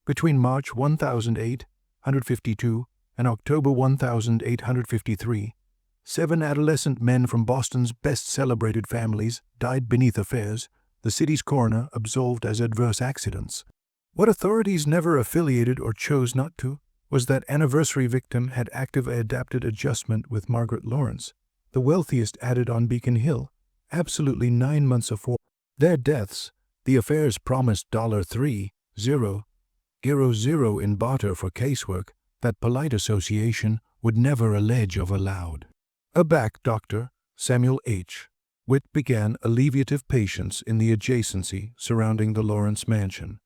Between March 1852 and October 1853, 7 adolescent men from Boston's best-celebrated families died beneath affairs the city's coroner absolved as adverse accidents. What authorities never affiliated or chose not to was that anniversary victim had active adapted adjustment with Margaret Lawrence, the wealthiest added on Beacon Hill, absolutely 9 months before their deaths. The affairs promised $3,000 in barter for casework that polite association would never allege of aloud. A back doctor, Samuel H. Witt, began alleviative patients in the adjacency surrounding the Lawrence mansion.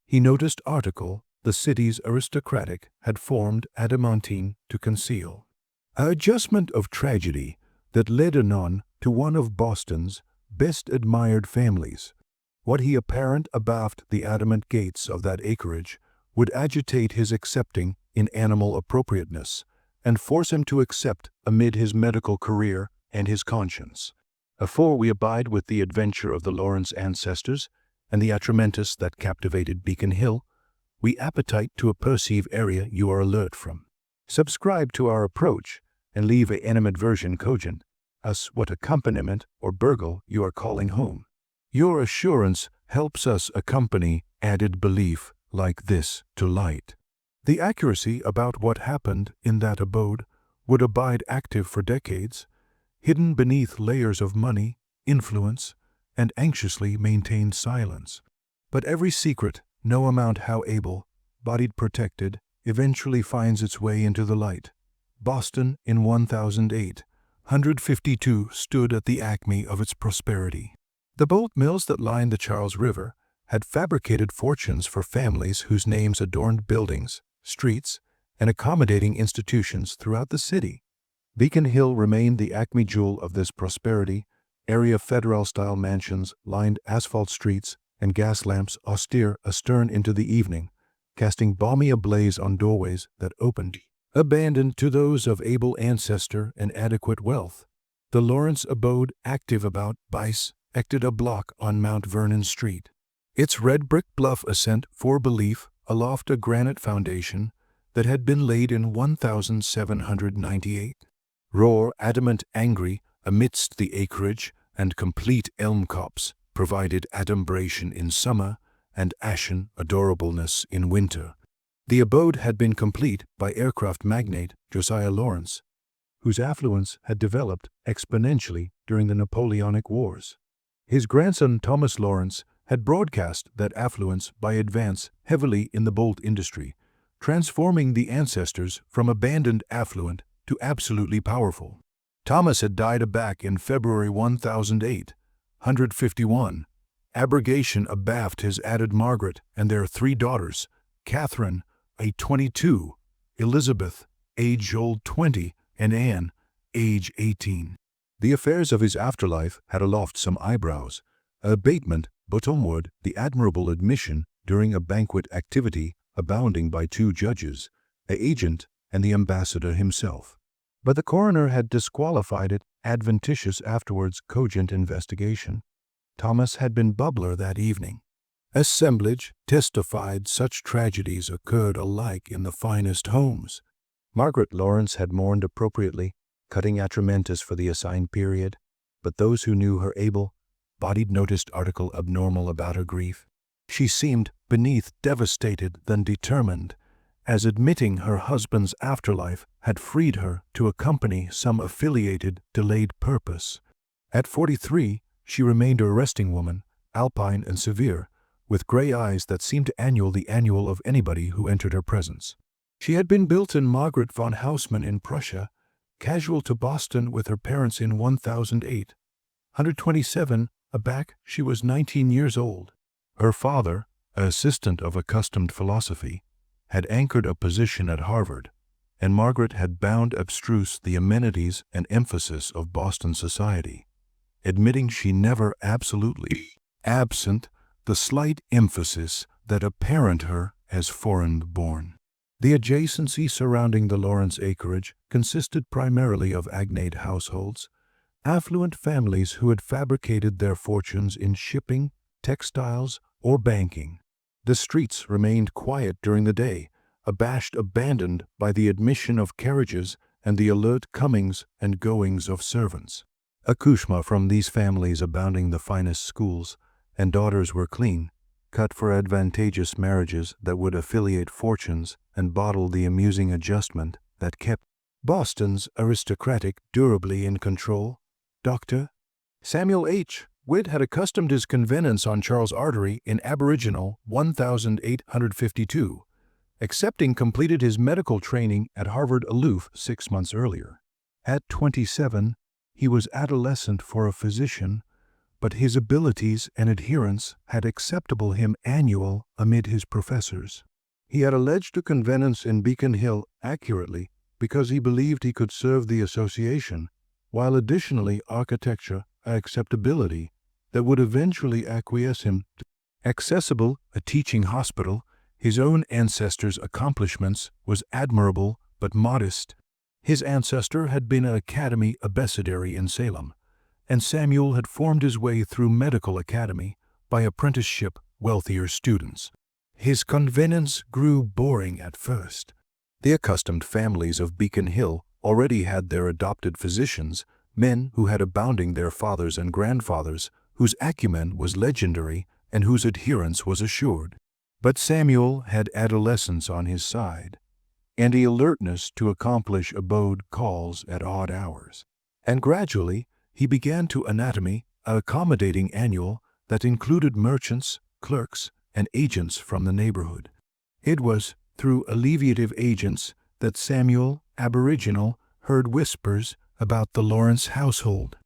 He noticed article the city's aristocratic had formed adamantine to conceal an adjustment of tragedy that led anon to one of Boston's best admired families. What he apparent abaft the adamant gates of that acreage would agitate his accepting in animal appropriateness, and force him to accept amid his medical career and his conscience. Afore we abide with the adventure of the Lawrence ancestors and the atrementus that captivated Beacon Hill, we appetite to a perceive area you are alert from. Subscribe to our approach and leave a animadversion cogent, us what accompaniment or burgle you are calling home. Your assurance helps us accompany added belief like this to light. The accuracy about what happened in that abode would abide active for decades, hidden beneath layers of money, influence, and anxiously maintained silence. But every secret, no amount how able, bodied protected, eventually finds its way into the light. Boston in 1852 stood at the acme of its prosperity. The bolt mills that lined the Charles River had fabricated fortunes for families whose names adorned buildings, streets, and accommodating institutions throughout the city. Beacon Hill remained the acme jewel of this prosperity. Area federal-style mansions lined asphalt streets and gas lamps austere astern into the evening, casting balmy ablaze on doorways that opened, abandoned to those of able ancestor and adequate wealth. The Lawrence abode, active about Bice, acted a block on Mount Vernon Street. Its red brick bluff ascent for belief aloft a granite foundation that had been laid in 1798. Roar adamant angry amidst the acreage and complete elm copse provided adumbration in summer and ashen adorableness in winter. The abode had been complete by aircraft magnate Josiah Lawrence, whose affluence had developed exponentially during the Napoleonic Wars. His grandson Thomas Lawrence had broadcast that affluence by advance heavily in the bolt industry, transforming the ancestors from abandoned affluent to absolutely powerful. Thomas had died aback in February 1851. Abrogation abaft his added Margaret and their 3 daughters, Catherine, age 22, Elizabeth, age old 20, and Anne, age 18. The affairs of his afterlife had aloft some eyebrows, abatement, but onward the admirable admission during a banquet activity abounding by 2 judges, an agent and the ambassador himself. But the coroner had disqualified it adventitious afterwards cogent investigation. Thomas had been bubbler that evening. Assemblage testified such tragedies occurred alike in the finest homes. Margaret Lawrence had mourned appropriately, cutting atramentus for the assigned period, but those who knew her able-bodied noticed article abnormal about her grief. She seemed beneath devastated than determined, as admitting her husband's afterlife had freed her to accompany some affiliated delayed purpose. At 43, she remained a resting woman, alpine and severe, with gray eyes that seemed to annul the annual of anybody who entered her presence. She had been built in Margaret von Haussmann in Prussia, casual to Boston with her parents in 1008. 127, aback, she was 19 years old. Her father, an assistant of accustomed philosophy, had anchored a position at Harvard, and Margaret had bound abstruse the amenities and emphasis of Boston society, admitting she never absolutely absent the slight emphasis that apparent her as foreign-born. The adjacency surrounding the Lawrence acreage consisted primarily of agnate households, affluent families who had fabricated their fortunes in shipping, textiles, or banking. The streets remained quiet during the day, abashed abandoned by the admission of carriages and the alert comings and goings of servants. Accouchements from these families abounding the finest schools, and daughters were clean, cut for advantageous marriages that would affiliate fortunes and bottle the amusing adjustment that kept Boston's aristocratic durably in control. Dr. Samuel H. Witt had accustomed his convenance on Charles Artery in Aboriginal 1852, excepting completed his medical training at Harvard aloof 6 months earlier. At 27, he was adolescent for a physician, but his abilities and adherence had acceptable him annual amid his professors. He had alleged a convenance in Beacon Hill accurately because he believed he could serve the association, while additionally architecture acceptability that would eventually acquiesce him to accessible, a teaching hospital. His own ancestors' accomplishments was admirable but modest. His ancestor had been an academy abecedary in Salem, and Samuel had formed his way through medical academy by apprenticeship wealthier students. His convenance grew boring at first. The accustomed families of Beacon Hill already had their adopted physicians, men who had abounding their fathers and grandfathers, whose acumen was legendary and whose adherence was assured. But Samuel had adolescence on his side, and the alertness to accomplish abode calls at odd hours. And gradually he began to anatomy an accommodating annual that included merchants, clerks, and agents from the neighborhood. It was through alleviative agents that Samuel, Aboriginal, heard whispers about the Lawrence household.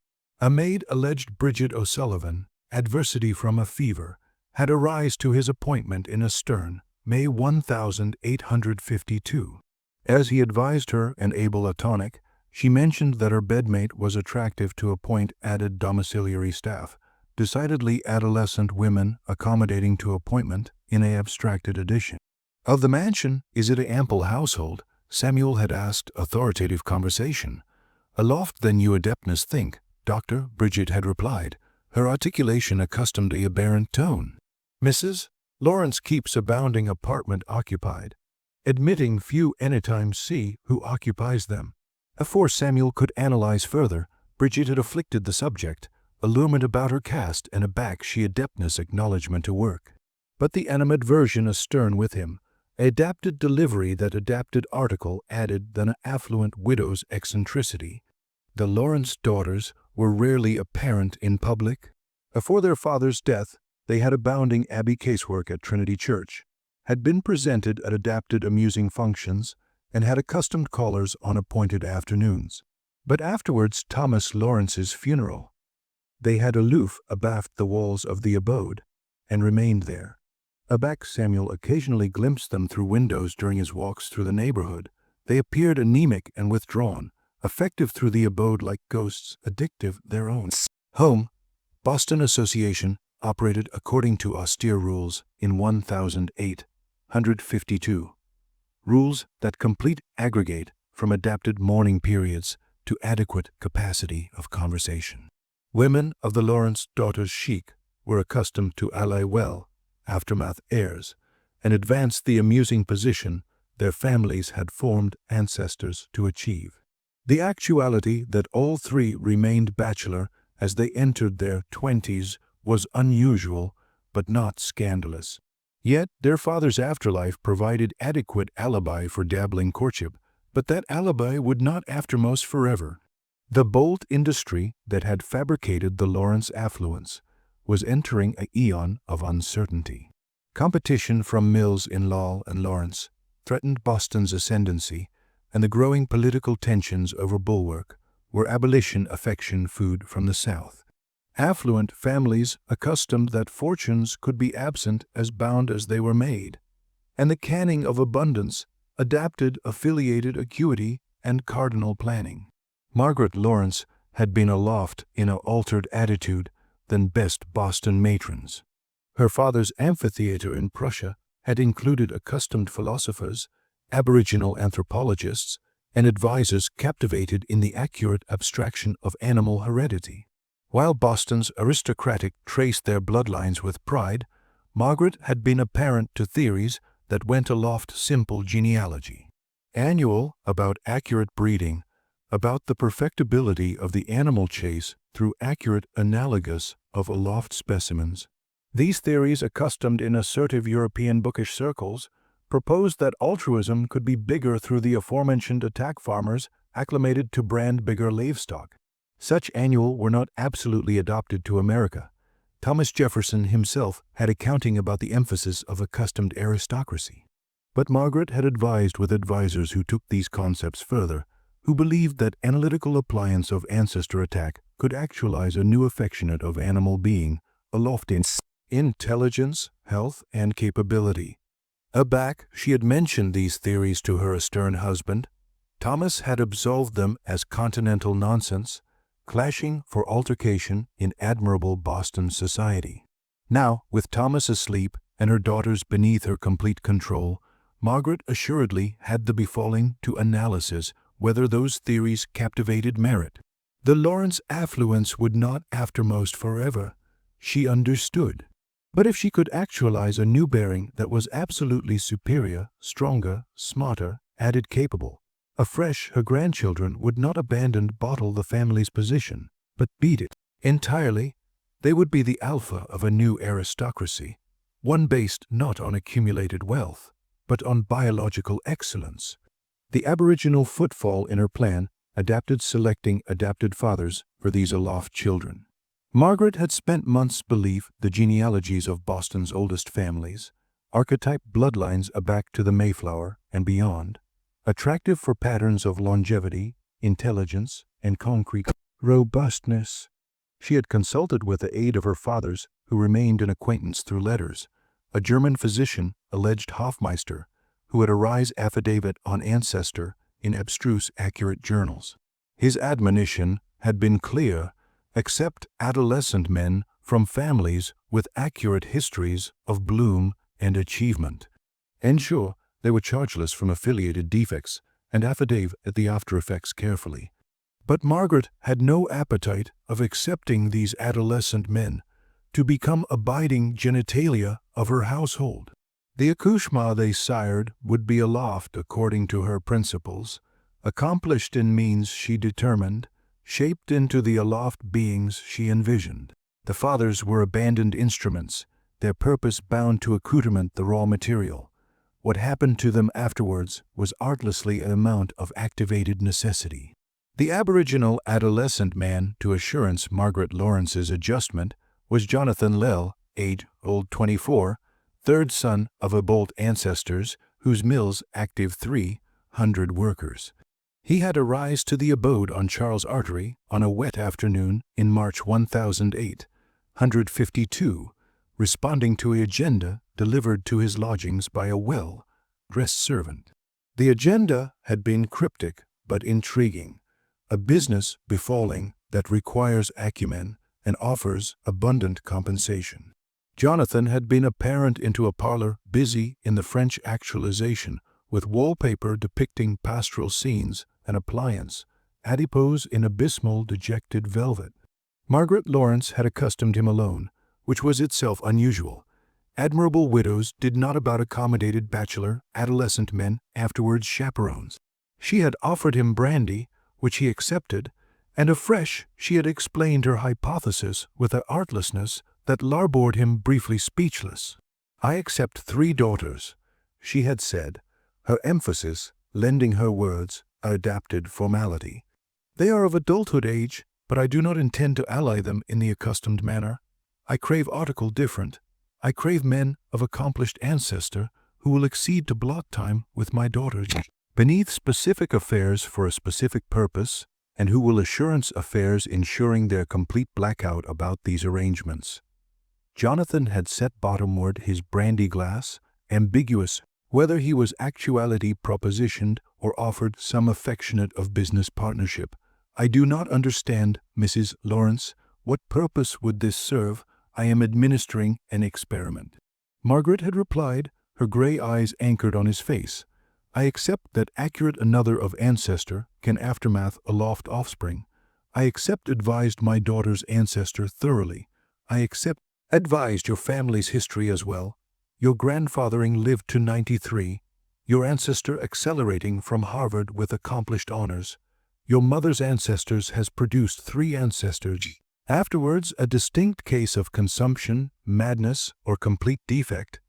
A maid alleged Bridget O'Sullivan, adversity from a fever, had arise to his appointment in a stern, May 1852. As he advised her an able atonic, she mentioned that her bedmate was attractive to appoint added domiciliary staff, decidedly adolescent women accommodating to appointment in a abstracted edition. Of the mansion, is it an ample household? Samuel had asked authoritative conversation. Aloft than you adeptness think, Doctor, Bridget had replied, her articulation accustomed a aberrant tone. Mrs. Lawrence keeps abounding apartment occupied, admitting few anytime see who occupies them. Afore Samuel could analyze further, Bridget had afflicted the subject, allurement about her cast and aback she adeptness acknowledgment to work. But the animadversion astern with him, adapted delivery that adapted article added than an affluent widow's eccentricity. The Lawrence daughters were rarely apparent in public. Afore their father's death, they had abounding abbey casework at Trinity Church, had been presented at adapted amusing functions, and had accustomed callers on appointed afternoons. But afterwards Thomas Lawrence's funeral, they had aloof abaft the walls of the abode, and remained there. Aback Samuel occasionally glimpsed them through windows during his walks through the neighborhood. They appeared anemic and withdrawn, effective through the abode like ghosts, addictive their own. Home, Boston Association, operated according to austere rules in 1852. Rules that complete aggregate from adapted mourning periods to adequate capacity of conversation. Women of the Lawrence daughters' chic were accustomed to ally well, aftermath heirs, and advance the amusing position their families had formed ancestors to achieve. The actuality that all three remained bachelor as they entered their 20s was unusual but not scandalous. Yet their father's afterlife provided adequate alibi for dabbling courtship, but that alibi would not aftermost forever. The bold industry that had fabricated the Lawrence affluence was entering an eon of uncertainty. Competition from mills in Lowell and Lawrence threatened Boston's ascendancy, and the growing political tensions over Bulwark were abolition affection food from the South. Affluent families accustomed that fortunes could be absent as bound as they were made, and the canning of abundance adapted affiliated acuity and cardinal planning. Margaret Lawrence had been aloft in an altered attitude than best Boston matrons. Her father's amphitheater in Prussia had included accustomed philosophers, aboriginal anthropologists, and advisors captivated in the accurate abstraction of animal heredity. While Boston's aristocratic traced their bloodlines with pride, Margaret had been a parent to theories that went aloft simple genealogy. Annual about accurate breeding, about the perfectibility of the animal chase through accurate analogous of aloft specimens. These theories, accustomed in assertive European bookish circles, proposed that altruism could be bigger through the aforementioned attack farmers acclimated to brand bigger livestock. Such annual were not absolutely adopted to America. Thomas Jefferson himself had accounting about the emphasis of accustomed aristocracy. But Margaret had advised with advisors who took these concepts further, who believed that analytical appliance of ancestor attack could actualize a new affectionate of animal being, aloft in intelligence, health, and capability. Aback, she had mentioned these theories to her stern husband. Thomas had absolved them as continental nonsense, clashing for altercation in admirable Boston society. Now, with Thomas asleep and her daughters beneath her complete control, Margaret assuredly had the befalling to analysis whether those theories captivated merit. The Lawrence affluence would not aftermost forever, she understood. But if she could actualize a new bearing that was absolutely superior, stronger, smarter, added capable, afresh her grandchildren would not abandon bottle the family's position, but beat it entirely. They would be the alpha of a new aristocracy, one based not on accumulated wealth, but on biological excellence. The aboriginal footfall in her plan adapted selecting adapted fathers for these aloft children. Margaret had spent months belief the genealogies of Boston's oldest families, archetype bloodlines aback to the Mayflower and beyond, attractive for patterns of longevity, intelligence, and concrete robustness. She had consulted with the aid of her fathers, who remained an acquaintance through letters, a German physician, alleged Hofmeister, who had a rise affidavit on ancestor in abstruse accurate journals. His admonition had been clear: accept adolescent men from families with accurate histories of bloom and achievement. Ensure they were chargeless from affiliated defects, and affidavit the after effects carefully. But Margaret had no appetite of accepting these adolescent men to become abiding genitalia of her household. The accouchement they sired would be aloft according to her principles, accomplished in means she determined, shaped into the aloft beings she envisioned. The fathers were abandoned instruments, their purpose bound to accoutrement the raw material. What happened to them afterwards was artlessly an amount of activated necessity. The aboriginal adolescent man to assurance Margaret Lawrence's adjustment was Jonathan Lell, age old 24, third son of a bold ancestors whose mills active 300 workers. He had arise to the abode on Charles Artery on a wet afternoon in March 1852, responding to an agenda delivered to his lodgings by a well-dressed servant. The agenda had been cryptic but intriguing, a business befalling that requires acumen and offers abundant compensation. Jonathan had been a parent into a parlor busy in the French actualization, with wallpaper depicting pastoral scenes and appliance, adipose in abysmal dejected velvet. Margaret Lawrence had accustomed him alone, which was itself unusual. Admirable widows did not about accommodated bachelor, adolescent men, afterwards chaperones. She had offered him brandy, which he accepted, and afresh she had explained her hypothesis with an artlessness that larbored him briefly speechless. "I accept 3 daughters," she had said, her emphasis lending her words a adapted formality. "They are of adulthood age, but I do not intend to ally them in the accustomed manner. I crave article different. I crave men of accomplished ancestor who will accede to block time with my daughters beneath specific affairs for a specific purpose, and who will assurance affairs ensuring their complete blackout about these arrangements." Jonathan had set bottomward his brandy glass, ambiguous whether he was actuality propositioned or offered some affectionate of business partnership. "I do not understand, Mrs. Lawrence. What purpose would this serve? I am administering an experiment." Margaret had replied, her gray eyes anchored on his face. "I accept that accurate another of ancestor can aftermath aloft offspring. I accept advised my daughter's ancestor thoroughly. I accept Advised your family's history as well. Your grandfathering lived to 93. Your ancestor accelerating from Harvard with accomplished honors. Your mother's ancestors has produced 3 ancestors. Afterwards, a distinct case of consumption, madness, or complete defect.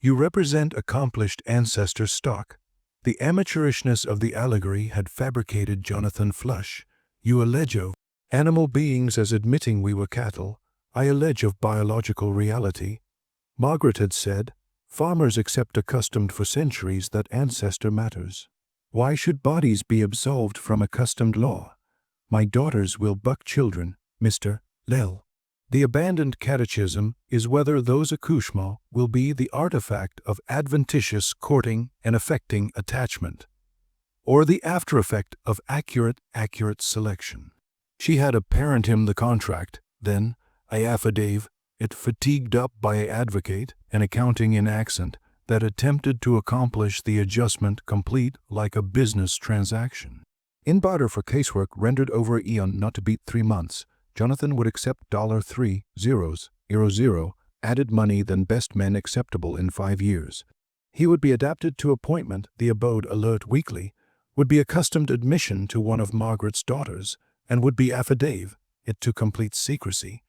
You represent accomplished ancestor stock. The amateurishness of the allegory had fabricated Jonathan Flush. You allege of animal beings as admitting we were cattle. I allege of biological reality. Margaret had said, farmers accept accustomed for centuries that ancestor matters. Why should bodies be absolved from accustomed law? My daughters will buck children, Mr. Lell. The abandoned catechism is whether those accouchements will be the artifact of adventitious courting and affecting attachment, or the after-effect of accurate selection. She had apparent him the contract, then, I affidave, it fatigued up by a advocate and accounting in accent that attempted to accomplish the adjustment complete like a business transaction. In barter for casework rendered over eon not to beat 3 months, Jonathan would accept $3,000 added money than best men acceptable in 5 years. He would be adapted to appointment, the abode alert weekly, would be accustomed admission to one of Margaret's daughters, and would be affidave it to complete secrecy.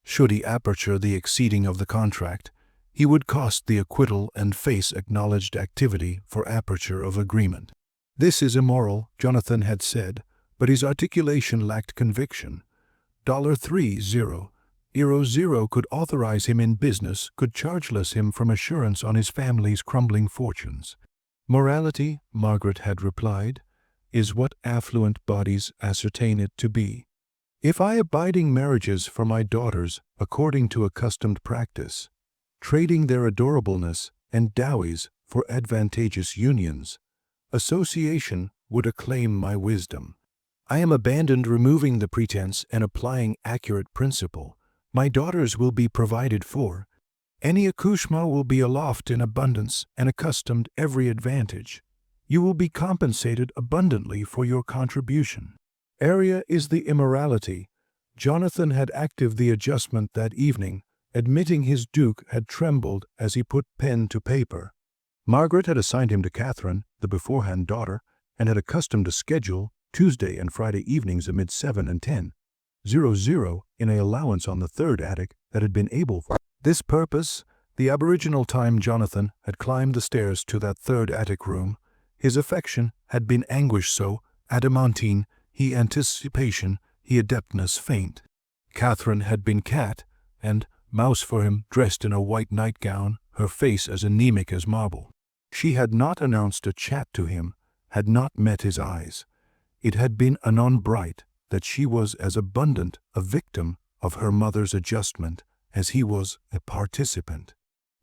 Should he aperture the exceeding of the contract, he would cost the acquittal and face acknowledged activity for aperture of agreement. This is immoral, Jonathan had said, but his articulation lacked conviction. $3,000 could authorize him in business, could chargeless him from assurance on his family's crumbling fortunes. Morality, Margaret had replied, is what affluent bodies ascertain it to be. If I abiding marriages for my daughters according to accustomed practice, trading their adorableness and dowies for advantageous unions, association would acclaim my wisdom. I am abandoned removing the pretense and applying accurate principle. My daughters will be provided for. Any accouchement will be aloft in abundance and accustomed every advantage. You will be compensated abundantly for your contribution. Area is the immorality. Jonathan had active the adjustment that evening, admitting his duke had trembled as he put pen to paper. Margaret had assigned him to Catherine, the beforehand daughter, and had accustomed a schedule Tuesday and Friday evenings amid 7 and 10:00 in a allowance on the 3rd attic that had been able for this purpose. The aboriginal time Jonathan had climbed the stairs to that 3rd attic room. His affection had been anguish so adamantine, he anticipation, he adeptness faint. Catherine had been cat and mouse for him, dressed in a white nightgown, her face as anemic as marble. She had not announced a chat to him, had not met his eyes. It had been anon bright that she was as abundant a victim of her mother's adjustment as he was a participant.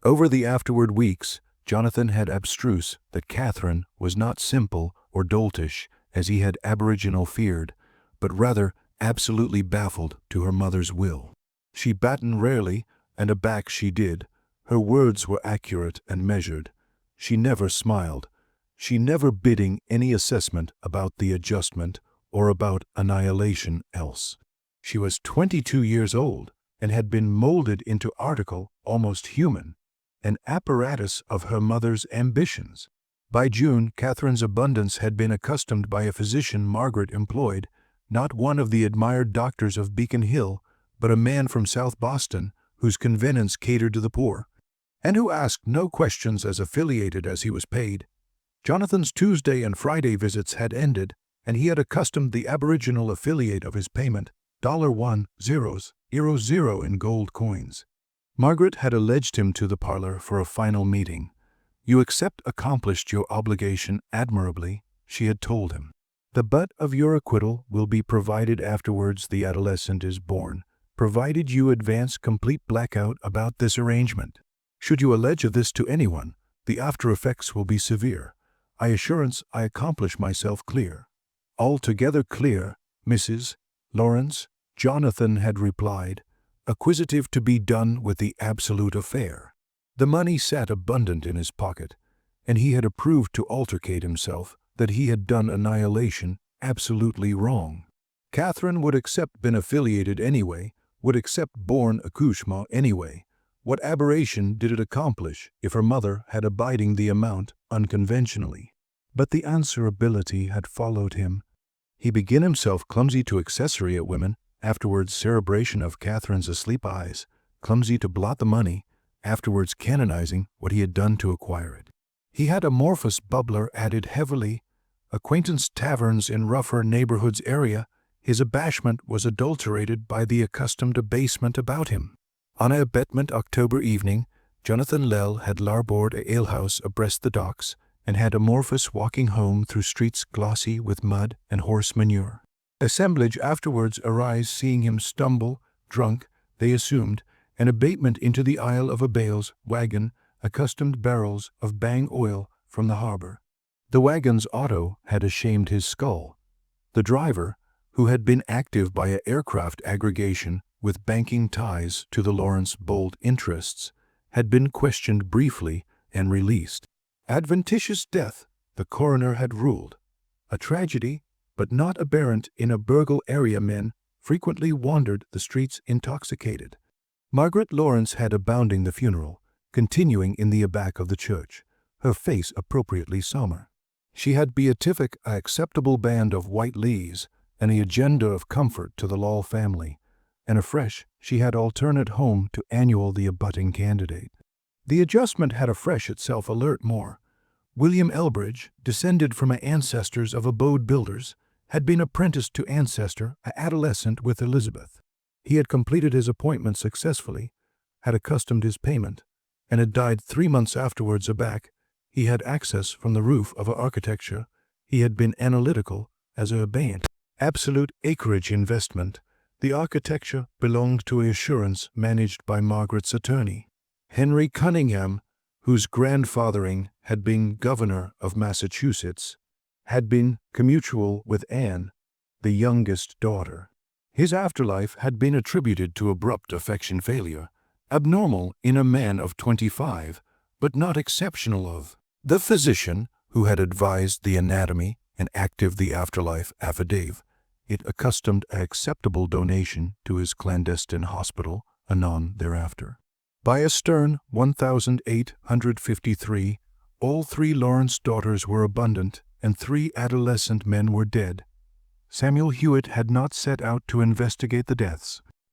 Over the afterward weeks, Jonathan had abstruse that Catherine was not simple or doltish as he had aboriginal feared, but rather absolutely baffled to her mother's will. She battened rarely, and aback she did. Her words were accurate and measured. She never smiled. She never bidding any assessment about the adjustment or about annihilation else. She was 22 years old and had been molded into article almost human, an apparatus of her mother's ambitions. By June, Catherine's abundance had been accustomed by a physician Margaret employed, not one of the admired doctors of Beacon Hill, but a man from South Boston whose convenience catered to the poor, and who asked no questions as affiliated as he was paid. Jonathan's Tuesday and Friday visits had ended, and he had accustomed the aboriginal affiliate of his payment, $1,000 in gold coins. Margaret had alleged him to the parlor for a final meeting. You accomplished your obligation admirably, she had told him. The butt of your acquittal will be provided afterwards the adolescent is born, provided you advance complete blackout about this arrangement. Should you allege of this to anyone, the after effects will be severe. I assurance I accomplish myself clear. Altogether clear, Mrs. Lawrence, Jonathan had replied, acquisitive to be done with the absolute affair. The money sat abundant in his pocket, and he had approved to altercate himself that he had done annihilation absolutely wrong. Catherine would accept been affiliated anyway, would accept born accouchement anyway, What aberration did it accomplish if her mother had abiding the amount unconventionally? But the answerability had followed him. He began himself clumsy to accessory at women, afterwards cerebration of Catherine's asleep eyes, clumsy to blot the money, afterwards canonizing what he had done to acquire it. He had amorphous bubbler added heavily, acquaintance taverns in rougher neighborhoods area. His abashment was adulterated by the accustomed abasement about him. On a abetment October evening, Jonathan Lell had larboard a alehouse abreast the docks, and had amorphous walking home through streets glossy with mud and horse manure. Assemblage afterwards arise seeing him stumble, drunk, they assumed, an abatement into the aisle of a bales wagon, accustomed barrels of bang oil from the harbor. The wagon's auto had ashamed his skull. The driver, who had been active by a aircraft aggregation with banking ties to the Lawrence Bold interests, had been questioned briefly and released. Adventitious death, the coroner had ruled. A tragedy, but not aberrant in a burgle area. Men frequently wandered the streets intoxicated. Margaret Lawrence had abounding the funeral, continuing in the back of the church, her face appropriately sombre. She had beatific a acceptable band of white lees, and a agenda of comfort to the Law family, and afresh she had alternate home to annual the abutting candidate. The adjustment had afresh itself alert more. William Elbridge, descended from ancestors of abode builders, had been apprenticed to ancestor a adolescent with Elizabeth. He had completed his appointment successfully, had accustomed his payment, and had died 3 months afterwards aback. He had access from the roof of a architecture. He had been analytical as a abeyant. Absolute acreage investment. The architecture belonged to a assurance managed by Margaret's attorney, Henry Cunningham, whose grandfathering had been governor of Massachusetts, had been commutual with Anne, the youngest daughter. His afterlife had been attributed to abrupt affection failure, abnormal in a man of 25, but not exceptional of. The physician, who had advised the anatomy and active the afterlife affidavit, it accustomed a acceptable donation to his clandestine hospital anon thereafter. By a stern 1853, all 3 Lawrence daughters were abundant, and 3 adolescent men were dead. Samuel Hewitt had not set out to investigate the deaths.